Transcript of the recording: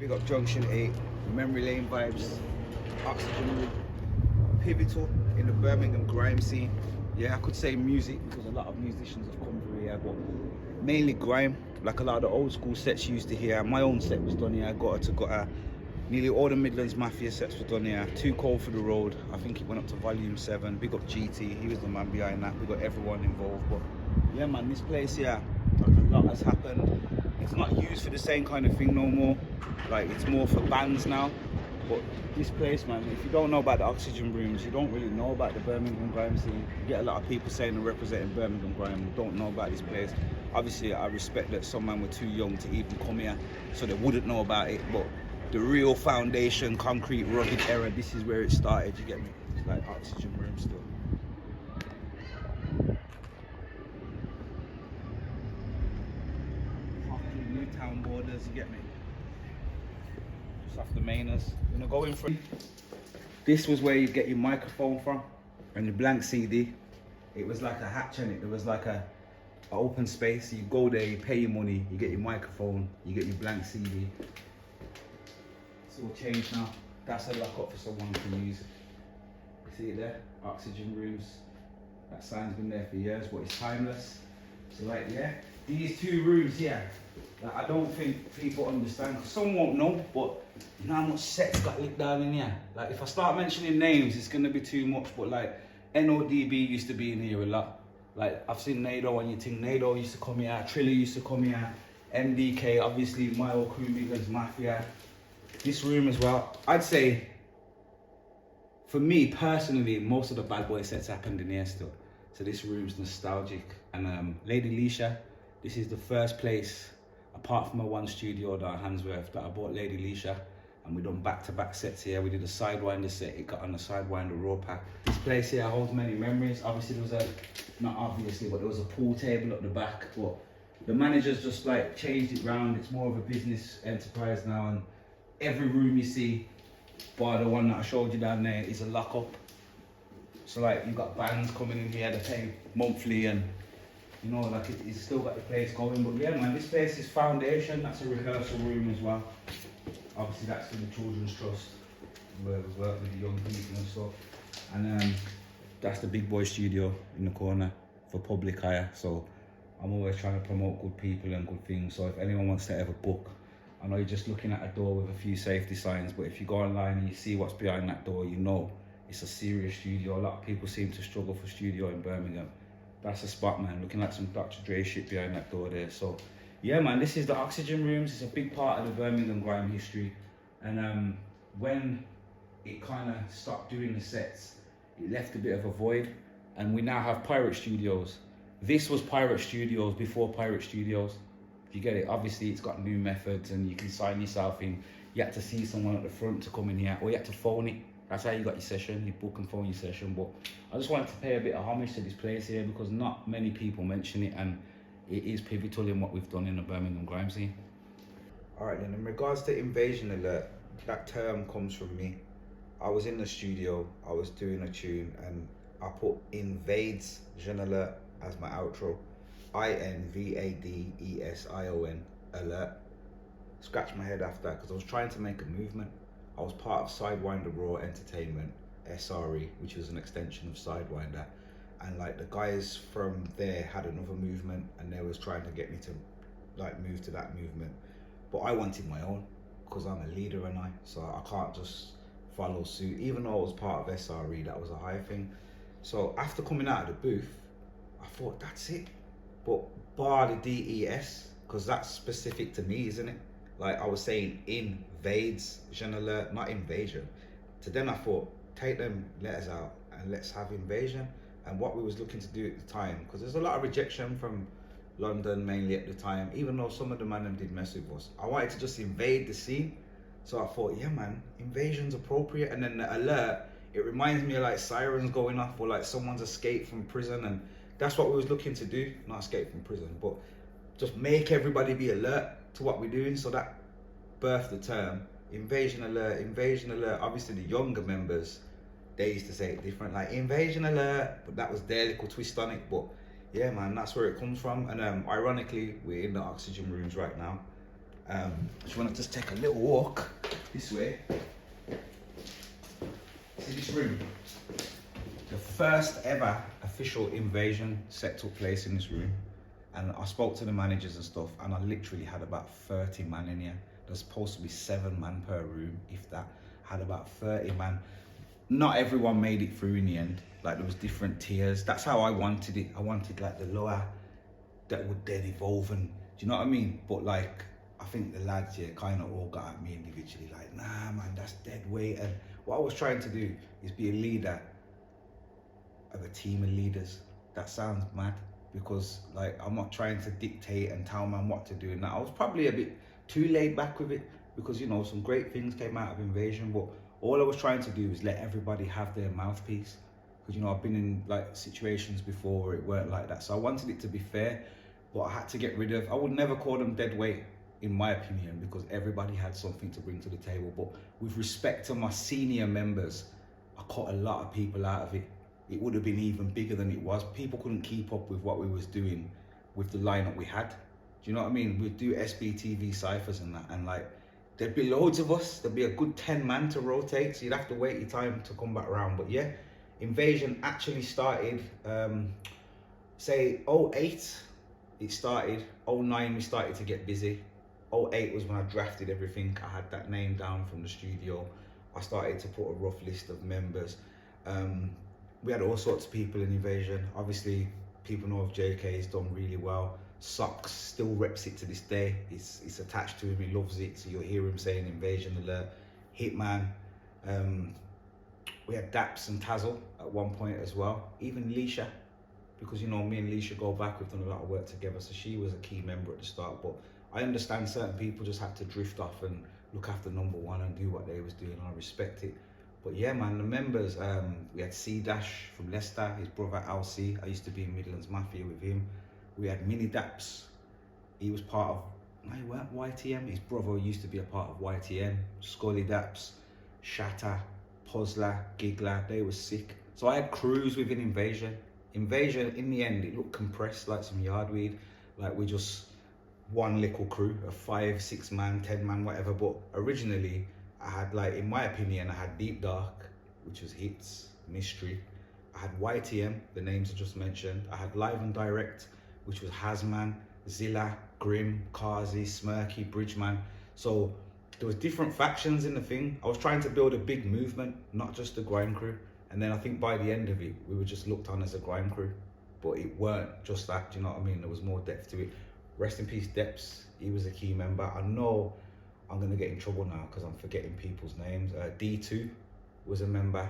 Big up Junction 8, Memory Lane vibes, Oxygen Room, pivotal in the Birmingham grime scene. Yeah, I could say music because a lot of musicians have come through here, but mainly grime, like a lot of the old school sets you used to hear. My own set was done here, I got her. Nearly all the Midlands Mafia sets were done here. Too Cold for the Road, I think it went up to volume 7. Big up GT, he was the man behind that. We got everyone involved, but yeah man, this place here, like a lot has happened. It's not used for the same kind of thing no more. Like it's more for bands now. But this place, man, if you don't know about the Oxygen Rooms, you don't really know about the Birmingham Grime scene. You get a lot of people saying they're representing Birmingham Grime who don't know about this place. Obviously, I respect that some man were too young to even come here, so they wouldn't know about it. But the real foundation, concrete, rugged era, this is where it started, you get me? It's like Oxygen Room still. Newtown borders, you get me? Just off the mainers. You know, going from this was where you get your microphone from and your blank CD. It was like a hatch in it. There was like a open space. You go there, you pay your money, you get your microphone, you get your blank CD. It's all changed now. That's a lock up for someone to use. See it there? Oxygen Rooms. That sign's been there for years, but it's timeless. So like, yeah, these two rooms here, like, I don't think people understand, because some won't know, but you know how much sets got lit down in here? Like, if I start mentioning names, it's gonna be too much, but like, NODB used to be in here a lot. Like, I've seen Nado on your thing. Nado used to come here, Triller used to come here, MDK, obviously, my old crew, Midlands Mafia. This room as well, I'd say, for me personally, most of the bad boy sets happened in here still. So this room's nostalgic. And Lady Leisha, this is the first place, apart from my one studio that Handsworth, that I bought Lady Leisha. And we done back-to-back sets here. We did a Sidewinder set, it got on the Sidewinder raw pack. This place here holds many memories. Obviously there was a, not obviously, but there was a pool table at the back. But the managers just like changed it round. It's more of a business enterprise now. And every room you see, bar the one that I showed you down there, is a lock-up. So like, you've got bands coming in here, they pay monthly, and you know, like it's still got the place going. But yeah man, this place is foundation. That's a rehearsal room as well. Obviously that's for the Children's Trust, where we work with the young people and stuff. And that's the big boy studio in the corner for public hire. So I'm always trying to promote good people and good things. So if anyone wants to ever book, I know you're just looking at a door with a few safety signs, but if you go online and you see what's behind that door, you know it's a serious studio. A lot of people seem to struggle for studio in Birmingham. That's a spot, man. Looking like some Dr. Dre shit behind that door there. So yeah, man, this is the Oxygen Rooms. It's a big part of the Birmingham grime history. And when it kind of stopped doing the sets, it left a bit of a void. And we now have Pirate Studios. This was Pirate Studios before Pirate Studios. You get it? Obviously, it's got new methods and you can sign yourself in. You had to see someone at the front to come in here, or you had to phone it. That's how you got your session. You book and phone your session. But I just wanted to pay a bit of homage to this place here because not many people mention it, and it is pivotal in what we've done in the Birmingham grime scene. All right, then in regards to Invasion Alert, that term comes from me. I was in the studio, I was doing a tune, and I put Invasion Alert as my outro. INVADESION alert. Scratched my head after that because I was trying to make a movement. I was part of Sidewinder Raw Entertainment, SRE, which was an extension of Sidewinder. And like the guys from there had another movement and they was trying to get me to like move to that movement. But I wanted my own because I'm a leader and so I can't just follow suit. Even though I was part of SRE, that was a high thing. So after coming out of the booth, I thought that's it. But bar the DES, because that's specific to me, isn't it? Like I was saying, Invasion Alert, not invasion. So then I thought, take them letters out and let's have invasion. And what we was looking to do at the time, because there's a lot of rejection from London mainly at the time, even though some of the man them did mess with us. I wanted to just invade the scene. So I thought, yeah man, invasion's appropriate. And then the alert, it reminds me of like sirens going off or like someone's escaped from prison, and that's what we was looking to do. Not escape from prison, but just make everybody be alert to what we're doing. So that birthed the term Invasion Alert, Invasion Alert. Obviously the younger members, they used to say it different, like Invasion Alert, but that was their little twist on it. But yeah man, that's where it comes from. And ironically, we're in the Oxygen Rooms right now. Just want to just take a little walk this way. See this room? The first ever official invasion set took place in this room, and I spoke to the managers and stuff, and I literally had about 30 man in here. There's supposed to be 7 man per room, if that. I had about 30 man. Not everyone made it through in the end. Like, there was different tiers. That's how I wanted it. I wanted like the lower that would then evolve, and do you know what I mean? But like, I think the lads here kind of all got at me individually, like, nah man, that's dead weight. And what I was trying to do is be a leader of a team of leaders. That sounds mad, because like, I'm not trying to dictate and tell man what to do. And I was probably a bit too laid back with it, because, you know, some great things came out of Invasion, but all I was trying to do is let everybody have their mouthpiece. Because, you know, I've been in like situations before where it weren't like that. So I wanted it to be fair, but I had to get rid of, I would never call them dead weight in my opinion, because everybody had something to bring to the table. But with respect to my senior members, I cut a lot of people out of it. It would have been even bigger than it was. People couldn't keep up with what we was doing with the lineup we had. Do you know what I mean? We'd do SBTV ciphers and that, and like, there'd be loads of us. There'd be a good 10 man to rotate, so you'd have to wait your time to come back around. But yeah, Invasion actually started, say 08, it started. 09 we started to get busy. 08 was when I drafted everything. I had that name down from the studio. I started to put a rough list of members. We had all sorts of people in Invasion. Obviously, people know of JK, he's done really well. Socks still reps it to this day. It's attached to him, he loves it. So you'll hear him saying Invasion Alert, Hitman. We had Daps and Tazzle at one point as well. Even Leisha, because, you know, me and Leisha go back, we've done a lot of work together. So she was a key member at the start. But I understand certain people just had to drift off and look after number one and do what they was doing. I respect it. But yeah, man, the members, we had C-Dash from Leicester, his brother Al-C. I used to be in Midlands Mafia with him. We had Mini Daps. He was part of, no, he weren't YTM. His brother used to be a part of YTM. Scully Daps, Shatter, Pozla, Giggler, they were sick. So I had crews within Invasion. Invasion, in the end, it looked compressed like some yardweed. Like, we just one little crew of 5, 6 man, 10 man, whatever. But originally, I had, like, in my opinion, I had Deep Dark, which was Hits, Mystery. I had YTM, the names I just mentioned. I had Live and Direct, which was Hazman, Zilla, Grim, Kazi, Smirky, Bridgeman. So there was different factions in the thing. I was trying to build a big movement, not just a grime crew. And then I think by the end of it, we were just looked on as a grime crew. But it weren't just that, do you know what I mean? There was more depth to it. Rest in peace, Deps. He was a key member. I know I'm going to get in trouble now because I'm forgetting people's names. D2 was a member.